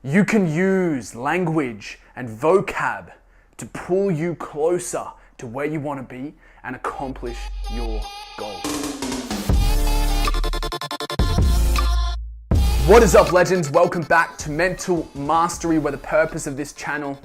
You can use language and vocab to pull you closer to where you want to be and accomplish your goals. What is up, legends? Welcome back to Mental Mastery, where the purpose of this channel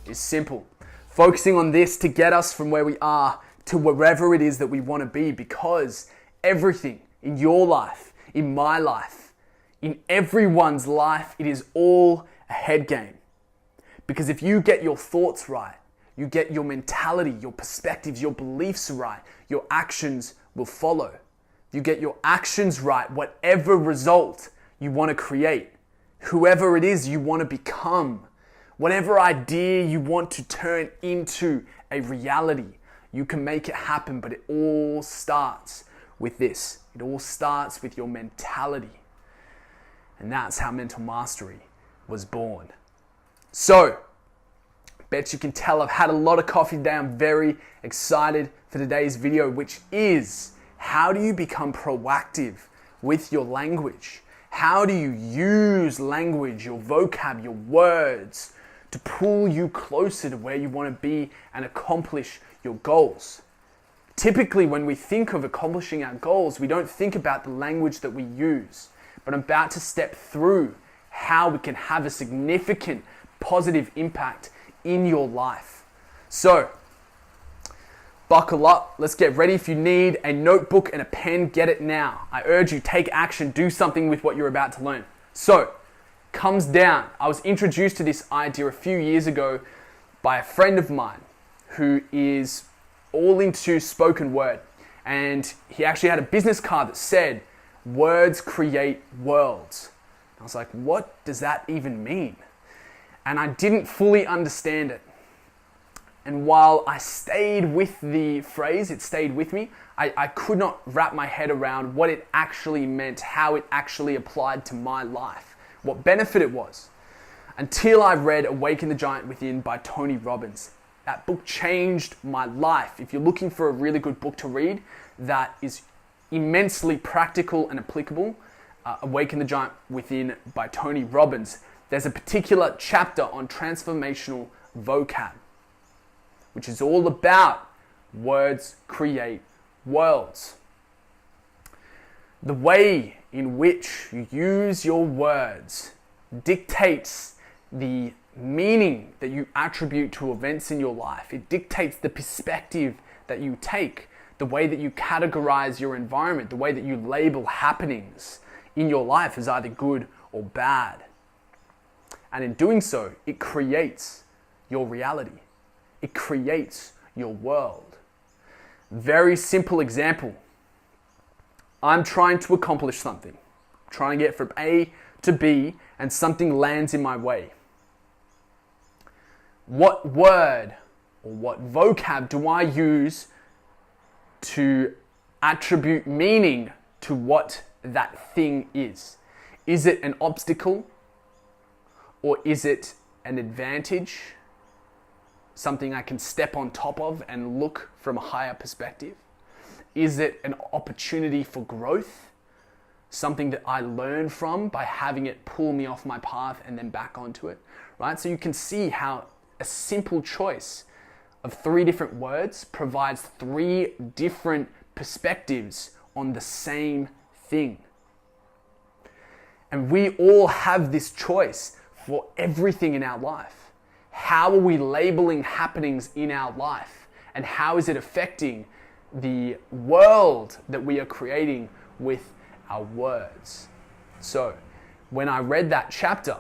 is simple. Focusing on this to get us from where we are to wherever it is that we want to be, because everything in your life, in my life, in everyone's life, it is all a head game. Because if you get your thoughts right, you get your mentality, your perspectives, your beliefs right, your actions will follow. If you get your actions right, whatever result you want to create, whoever it is you want to become, whatever idea you want to turn into a reality, you can make it happen. But it all starts with this. It all starts with your mentality. And that's how Mental Mastery was born. So, bet you can tell I've had a lot of coffee today. I'm very excited for today's video, which is how do you become proactive with your language? How do you use language, your vocab, your words to pull you closer to where you want to be and accomplish your goals? Typically, when we think of accomplishing our goals, we don't think about the language that we use. But I'm about to step through how we can have a significant positive impact in your life. So, buckle up, let's get ready. If you need a notebook and a pen, get it now. I urge you, take action, do something with what you're about to learn. So, comes down, I was introduced to this idea a few years ago by a friend of mine who is all into spoken word. And he actually had a business card that said, "Words create worlds." I was like, what does that even mean? And I didn't fully understand it. And while I stayed with the phrase, it stayed with me, I could not wrap my head around what it actually meant, how it actually applied to my life, what benefit it was, until I read Awaken the Giant Within by Tony Robbins. That book changed my life. If you're looking for a really good book to read that is immensely practical and applicable, Awaken the Giant Within by Tony Robbins. There's a particular chapter on transformational vocab, which is all about words create worlds. The way in which you use your words dictates the meaning that you attribute to events in your life. It dictates the perspective that you take, the way that you categorize your environment, the way that you label happenings in your life as either good or bad. And in doing so, it creates your reality. It creates your world. Very simple example. I'm trying to accomplish something. I'm trying to get from A to B, and something lands in my way. What word or what vocab do I use to attribute meaning to what that thing is? Is it an obstacle, or is it an advantage? Something I can step on top of and look from a higher perspective? Is it an opportunity for growth? Something that I learn from by having it pull me off my path and then back onto it, right? So you can see how a simple choice of 3 different words provides 3 different perspectives on the same thing. And we all have this choice for everything in our life. How are we labeling happenings in our life? And how is it affecting the world that we are creating with our words? So, when I read that chapter,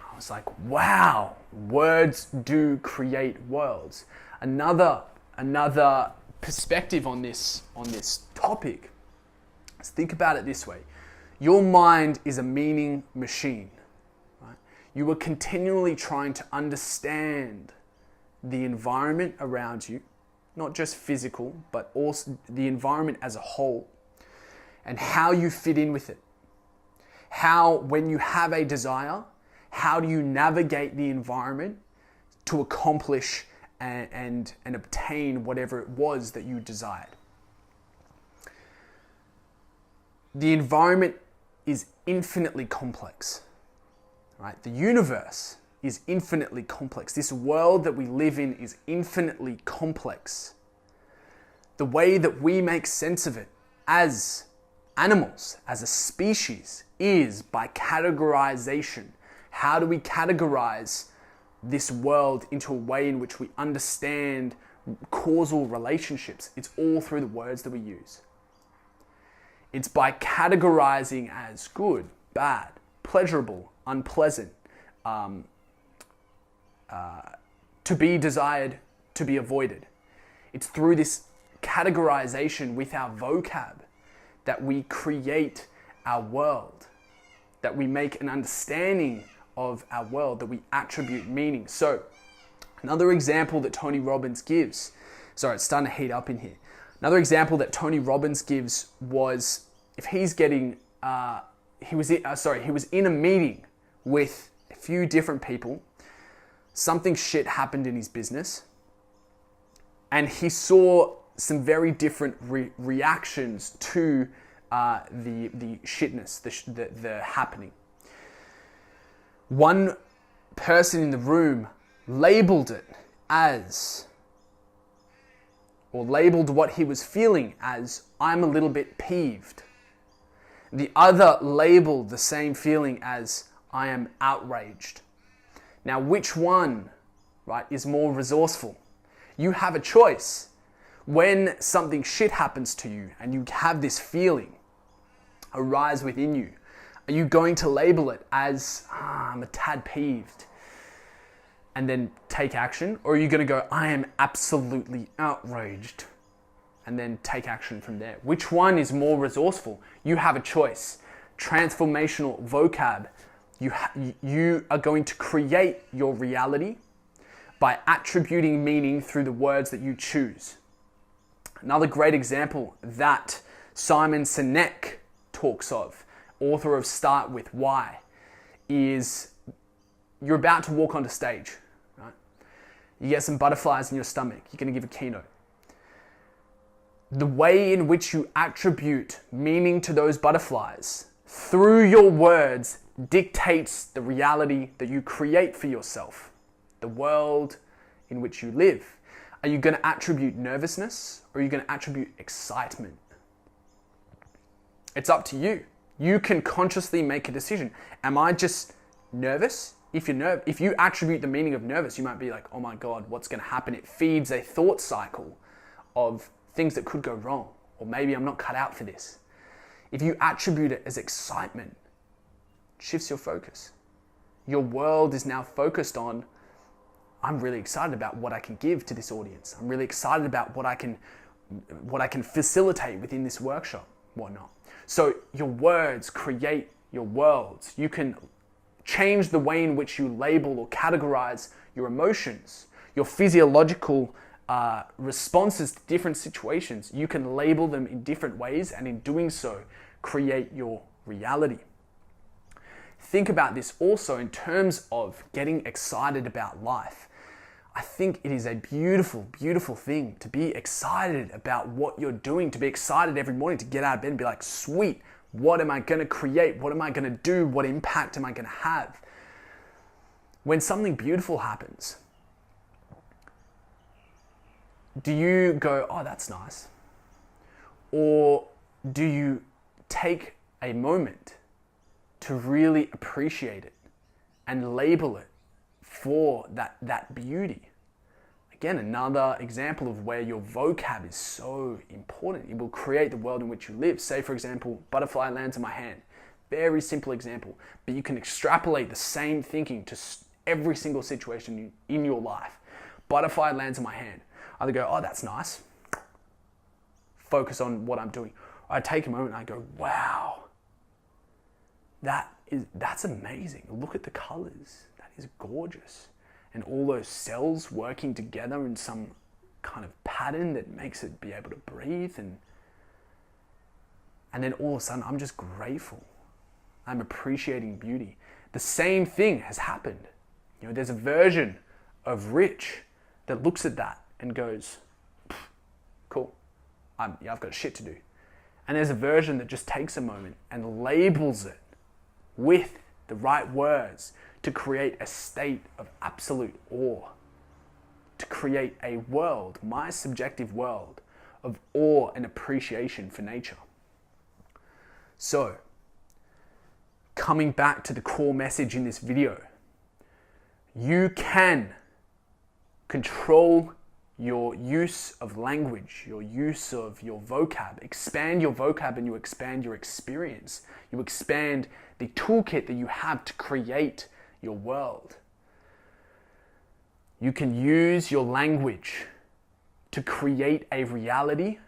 I was like, wow, words do create worlds. Another perspective on this topic is, think about it this way. Your mind is a meaning machine. Right? You are continually trying to understand the environment around you, not just physical, but also the environment as a whole, and how you fit in with it. How, when you have a desire, how do you navigate the environment to accomplish and obtain whatever it was that you desired? The environment is infinitely complex. right? The universe is infinitely complex. This world that we live in is infinitely complex. The way that we make sense of it as animals, as a species, is by categorization. How do we categorize this world into a way in which we understand causal relationships? It's all through the words that we use. It's by categorizing as good, bad, pleasurable, unpleasant, to be desired, to be avoided. It's through this categorization with our vocab that we create our world, that we make an understanding of our world, that we attribute meaning. So, another example that Tony Robbins gives, sorry, it's starting to heat up in here. Another example that Tony Robbins gives was if he's getting, he was in a meeting with a few different people. Something shit happened in his business, and he saw some very different reactions to the shitness, the happening. One person in the room labeled it as, or labeled what he was feeling as, I'm a little bit peeved. The other labeled the same feeling as, I am outraged. Now, which one, right, is more resourceful? You have a choice. When something shit happens to you and you have this feeling arise within you, are you going to label it as, I'm a tad peeved, and then take action? Or are you going to go, I am absolutely outraged, and then take action from there? Which one is more resourceful? You have a choice. Transformational vocab. You are going to create your reality by attributing meaning through the words that you choose. Another great example that Simon Sinek talks of, author of Start With Why, is you're about to walk onto stage, right? You get some butterflies in your stomach. You're going to give a keynote. The way in which you attribute meaning to those butterflies through your words dictates the reality that you create for yourself, the world in which you live. Are you going to attribute nervousness, or are you going to attribute excitement? It's up to you. You can consciously make a decision. Am I just nervous? If you attribute the meaning of nervous, you might be like, oh my God, what's going to happen? It feeds a thought cycle of things that could go wrong, or maybe I'm not cut out for this. If you attribute it as excitement, shifts your focus. Your world is now focused on, I'm really excited about what I can give to this audience. I'm really excited about what I can facilitate within this workshop, whatnot. So your words create your worlds. You can change the way in which you label or categorize your emotions, your physiological responses to different situations. You can label them in different ways, and in doing so, create your reality. Think about this also in terms of getting excited about life. I think it is a beautiful, beautiful thing to be excited about what you're doing, to be excited every morning to get out of bed and be like, sweet, what am I going to create? What am I going to do? What impact am I going to have? When something beautiful happens, do you go, oh, that's nice? Or do you take a moment to really appreciate it and label it for that beauty? Again, another example of where your vocab is so important. It will create the world in which you live. Say, for example, butterfly lands in my hand. Very simple example, but you can extrapolate the same thinking to every single situation in your life. Butterfly lands in my hand. I either go, oh, that's nice. Focus on what I'm doing. I take a moment and I go, wow, that's amazing. Look at the colors. That is gorgeous. And all those cells working together in some kind of pattern that makes it be able to breathe. And then all of a sudden, I'm just grateful. I'm appreciating beauty. The same thing has happened. You know, there's a version of Rich that looks at that and goes, cool, I've got shit to do. And there's a version that just takes a moment and labels it with the right words to create a state of absolute awe, to create a world, my subjective world, of awe and appreciation for nature. So, coming back to the core message in this video, you can control your use of language, your use of your vocab. Expand your vocab and you expand your experience. You expand the toolkit that you have to create your world. You can use your language to create a reality,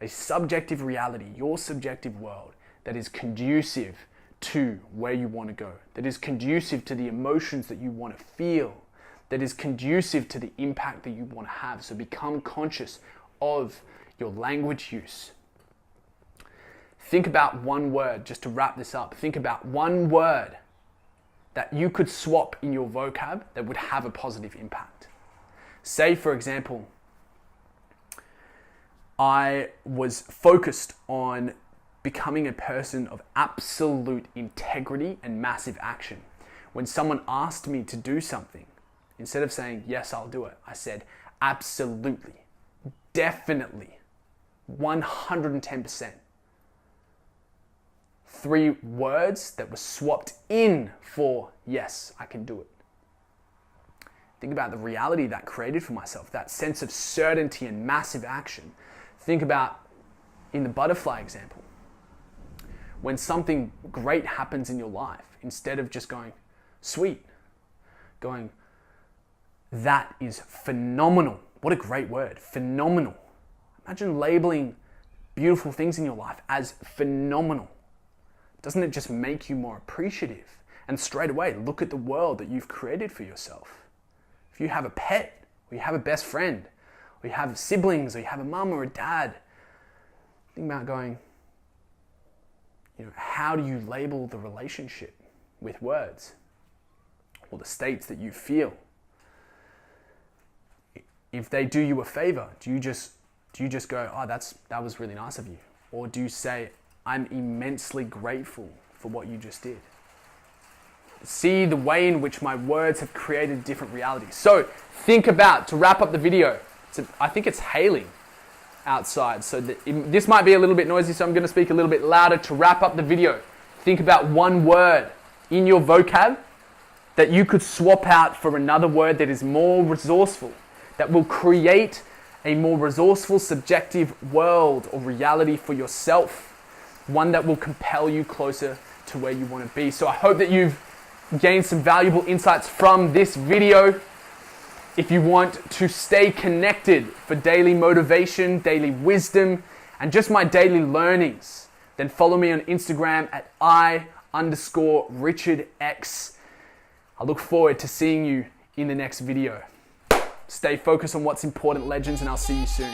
a subjective reality, your subjective world that is conducive to where you want to go, that is conducive to the emotions that you want to feel, that is conducive to the impact that you want to have. So become conscious of your language use. Think about one word, just to wrap this up. Think about one word that you could swap in your vocab that would have a positive impact. Say, for example, I was focused on becoming a person of absolute integrity and massive action. When someone asked me to do something, instead of saying, yes, I'll do it, I said, absolutely, definitely, 110%. 3 words that were swapped in for, yes, I can do it. Think about the reality that created for myself, that sense of certainty and massive action. Think about in the butterfly example. When something great happens in your life, instead of just going, sweet, going, that is phenomenal. What a great word, phenomenal. Imagine labeling beautiful things in your life as phenomenal. Doesn't it just make you more appreciative? And straight away, look at the world that you've created for yourself. If you have a pet, or you have a best friend, or you have siblings, or you have a mum or a dad, think about going, how do you label the relationship with words or the states that you feel? If they do you a favor, do you just go, oh, that was really nice of you? Or do you say, I'm immensely grateful for what you just did? See the way in which my words have created different realities. So think about, to wrap up the video, I think it's hailing outside, so this might be a little bit noisy, so I'm going to speak a little bit louder to wrap up the video. Think about one word in your vocab that you could swap out for another word that is more resourceful, that will create a more resourceful, subjective world or reality for yourself, one that will compel you closer to where you want to be. So I hope that you've gained some valuable insights from this video. If you want to stay connected for daily motivation, daily wisdom, and just my daily learnings, then follow me on Instagram at @I_RichardX. I look forward to seeing you in the next video. Stay focused on what's important, legends, and I'll see you soon.